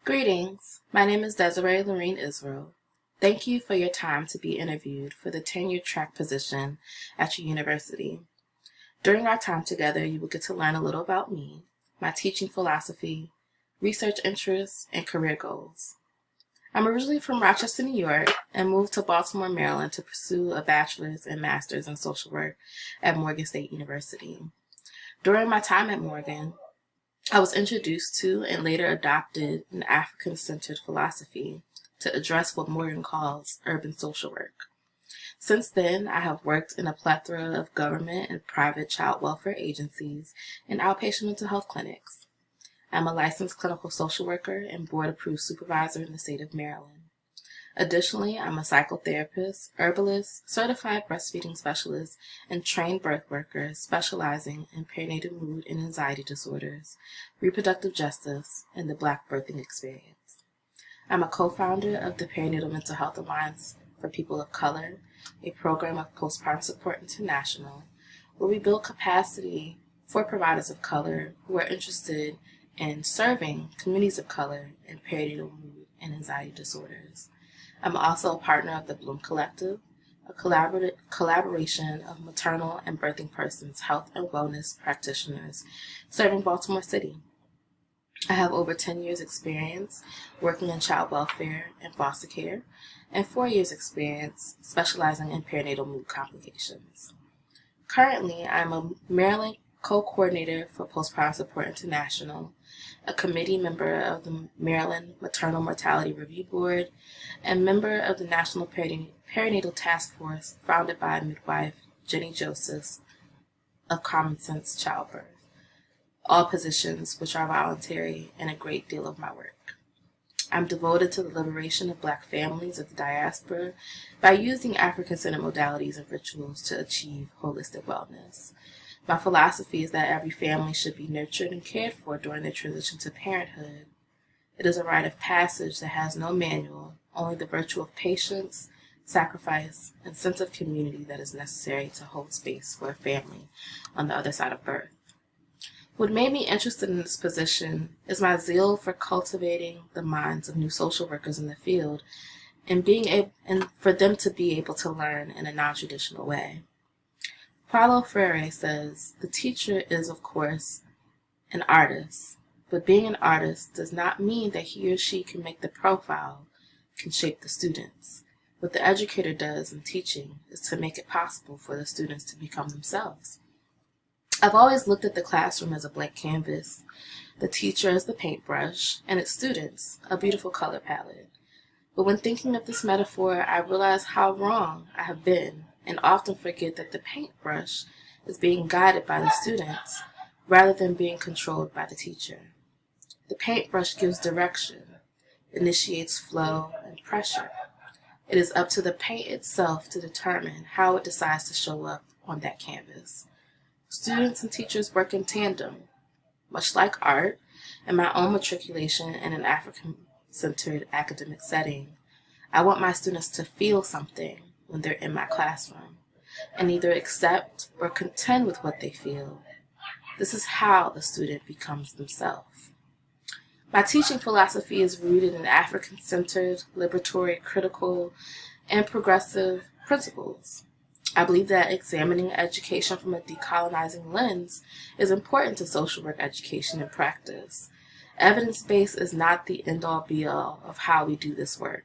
Greetings. My name is Desiree Lorene Israel. Thank you for your time to be interviewed for the tenure track position at your university. During our time together, you will get to learn a little about me, my teaching philosophy, research interests, and career goals. I'm originally from Rochester, New York, and moved to Baltimore, Maryland to pursue a bachelor's and master's in social work at Morgan State University. During my time at Morgan, I was introduced to and later adopted an African-centered philosophy to address what Morgan calls urban social work. Since then, I have worked in a plethora of government and private child welfare agencies and outpatient mental health clinics. I'm a licensed clinical social worker and board-approved supervisor in the state of Maryland. Additionally, I'm a psychotherapist, herbalist, certified breastfeeding specialist, and trained birth worker specializing in perinatal mood and anxiety disorders, reproductive justice, and the Black birthing experience. I'm a co-founder of the Perinatal Mental Health Alliance for People of Color, a program of Postpartum Support International, where we build capacity for providers of color who are interested in serving communities of color in perinatal mood and anxiety disorders. I'm also a partner of the Bloom Collective, a collaboration of maternal and birthing persons, health and wellness practitioners serving Baltimore City. I have over 10 years experience working in child welfare and foster care, and 4 years experience specializing in perinatal mood complications. Currently, I'm a Maryland co-coordinator for Postpartum Support International, a committee member of the Maryland Maternal Mortality Review Board, and member of the National Perinatal Task Force founded by midwife Jenny Josephs of Common Sense Childbirth, all positions which are voluntary and a great deal of my work. I'm devoted to the liberation of Black families of the diaspora by using African-centered modalities and rituals to achieve holistic wellness. My philosophy is that every family should be nurtured and cared for during their transition to parenthood. It is a rite of passage that has no manual, only the virtue of patience, sacrifice, and sense of community that is necessary to hold space for a family on the other side of birth. What made me interested in this position is my zeal for cultivating the minds of new social workers in the field and for them to be able to learn in a non-traditional way. Paulo Freire says, the teacher is, of course, an artist, but being an artist does not mean that he or she can make the profile, can shape the students. What the educator does in teaching is to make it possible for the students to become themselves. I've always looked at the classroom as a blank canvas, the teacher as the paintbrush, and its students a beautiful color palette. But when thinking of this metaphor, I realize how wrong I have been and often forget that the paintbrush is being guided by the students rather than being controlled by the teacher. The paintbrush gives direction, initiates flow and pressure. It is up to the paint itself to determine how it decides to show up on that canvas. Students and teachers work in tandem, much like art and my own matriculation in an African-centered academic setting. I want my students to feel something when they're in my classroom and either accept or contend with what they feel. This is how the student becomes themselves. My teaching philosophy is rooted in African-centered, liberatory, critical, and progressive principles. I believe that examining education from a decolonizing lens is important to social work education and practice. Evidence-based is not the end-all be-all of how we do this work,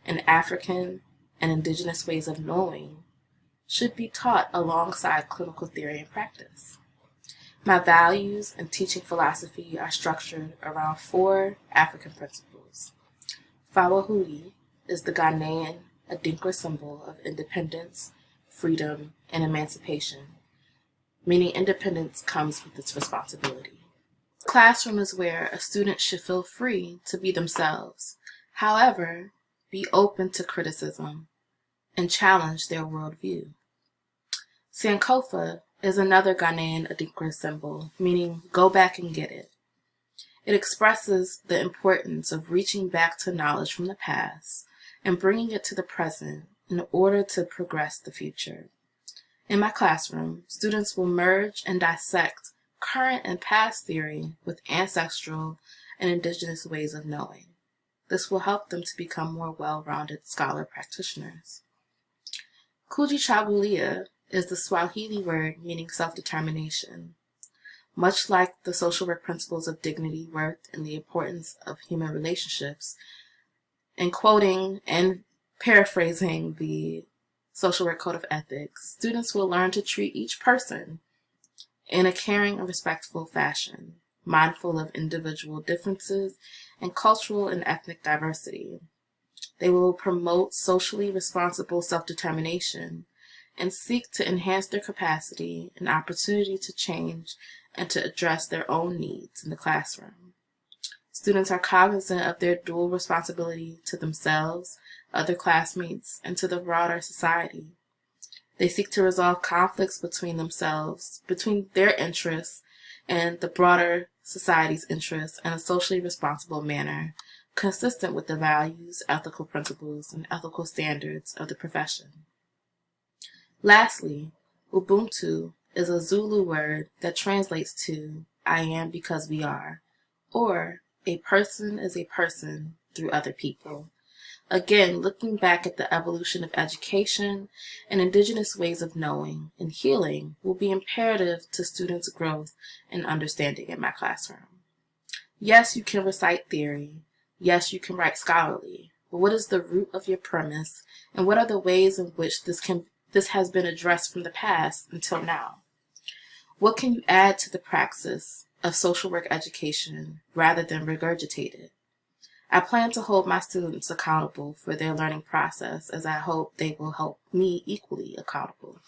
and African and indigenous ways of knowing should be taught alongside clinical theory and practice. My values and teaching philosophy are structured around 4 African principles. Fawahudi is the Ghanaian Adinkra symbol of independence, freedom, and emancipation, meaning independence comes with its responsibility. Classroom is where a student should feel free to be themselves, however, be open to criticism and challenge their worldview. Sankofa is another Ghanaian Adinkra symbol, meaning go back and get it. It expresses the importance of reaching back to knowledge from the past and bringing it to the present in order to progress the future. In my classroom, students will merge and dissect current and past theory with ancestral and indigenous ways of knowing. This will help them to become more well-rounded scholar practitioners. Kujichagulia is the Swahili word meaning self-determination. Much like the social work principles of dignity, worth, and the importance of human relationships, in quoting and paraphrasing the Social Work Code of Ethics, students will learn to treat each person in a caring and respectful fashion, mindful of individual differences and cultural and ethnic diversity. They will promote socially responsible self-determination and seek to enhance their capacity and opportunity to change and to address their own needs in the classroom. Students are cognizant of their dual responsibility to themselves, other classmates, and to the broader society. They seek to resolve conflicts between themselves, between their interests and the broader society's interests in a socially responsible manner, consistent with the values, ethical principles, and ethical standards of the profession. Lastly, Ubuntu is a Zulu word that translates to I am because we are, or a person is a person through other people. Again, looking back at the evolution of education and indigenous ways of knowing and healing will be imperative to students' growth and understanding in my classroom. Yes, you can recite theory. Yes, you can write scholarly. But what is the root of your premise, and what are the ways in which this has been addressed from the past until now? What can you add to the praxis of social work education rather than regurgitate it? I plan to hold my students accountable for their learning process, as I hope they will hold me equally accountable.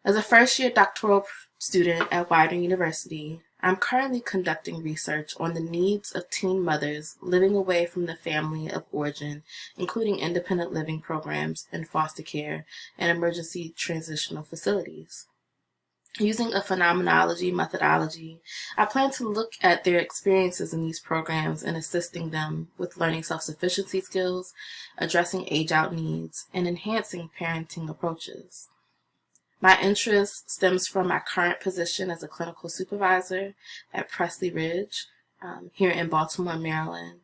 As a first-year doctoral student at Widener University, I'm currently conducting research on the needs of teen mothers living away from the family of origin, including independent living programs and foster care and emergency transitional facilities. Using a phenomenology methodology, I plan to look at their experiences in these programs and assisting them with learning self-sufficiency skills, addressing age-out needs, and enhancing parenting approaches. My interest stems from my current position as a clinical supervisor at Presley Ridge here in Baltimore, Maryland,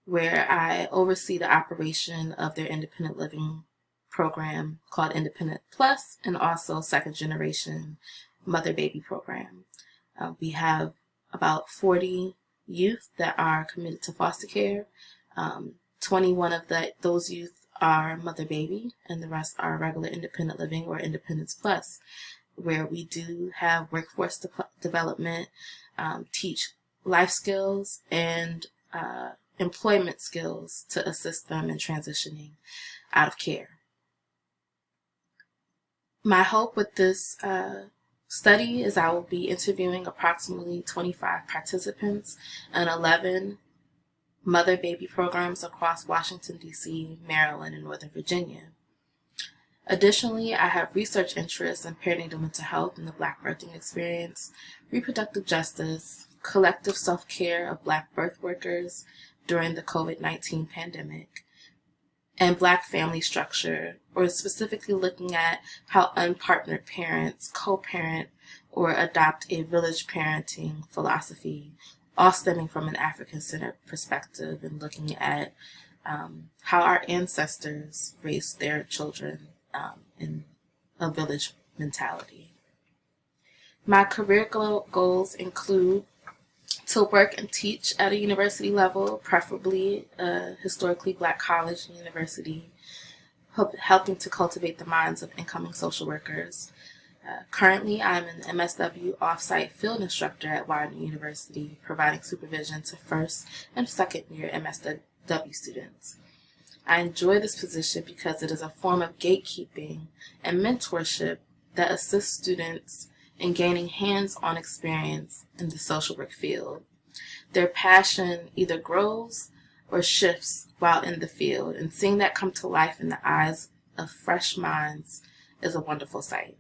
where I oversee the operation of their independent living program called Independent Plus, and also second generation mother-baby program. We have about 40 youth that are committed to foster care. 21 of those youth are mother-baby, and the rest are regular independent living or Independence Plus, where we do have workforce development, teach life skills and employment skills to assist them in transitioning out of care. My hope with this study is I will be interviewing approximately 25 participants in 11 mother-baby programs across Washington, D.C., Maryland, and Northern Virginia. Additionally, I have research interests in perinatal mental health and the Black birthing experience, reproductive justice, collective self-care of Black birth workers during the COVID-19 pandemic, and Black family structure, or specifically looking at how unpartnered parents co-parent or adopt a village parenting philosophy, all stemming from an African-centered perspective and looking at how our ancestors raised their children in a village mentality. My career goals include to work and teach at a university level, preferably a historically Black college and university, helping to cultivate the minds of incoming social workers. Currently, I'm an MSW off-site field instructor at Widener University, providing supervision to first and second year MSW students. I enjoy this position because it is a form of gatekeeping and mentorship that assists students in gaining hands-on experience in the social work field. Their passion either grows or shifts while in the field, and seeing that come to life in the eyes of fresh minds is a wonderful sight.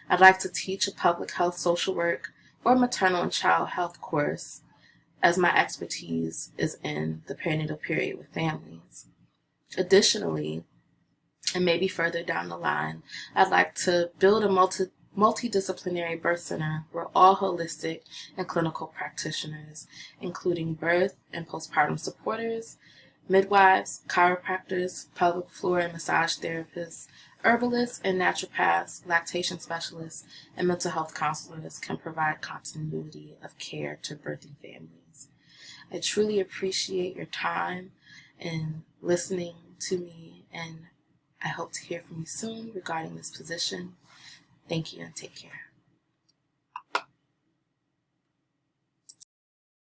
I'd like to teach a public health social work or maternal and child health course, as my expertise is in the perinatal period with families. Additionally, and maybe further down the line, I'd like to build a multidisciplinary birth center where all holistic and clinical practitioners, including birth and postpartum supporters, midwives, chiropractors, pelvic floor and massage therapists, herbalists and naturopaths, lactation specialists, and mental health counselors can provide continuity of care to birthing families. I truly appreciate your time and listening to me, and I hope to hear from you soon regarding this position. Thank you and take care.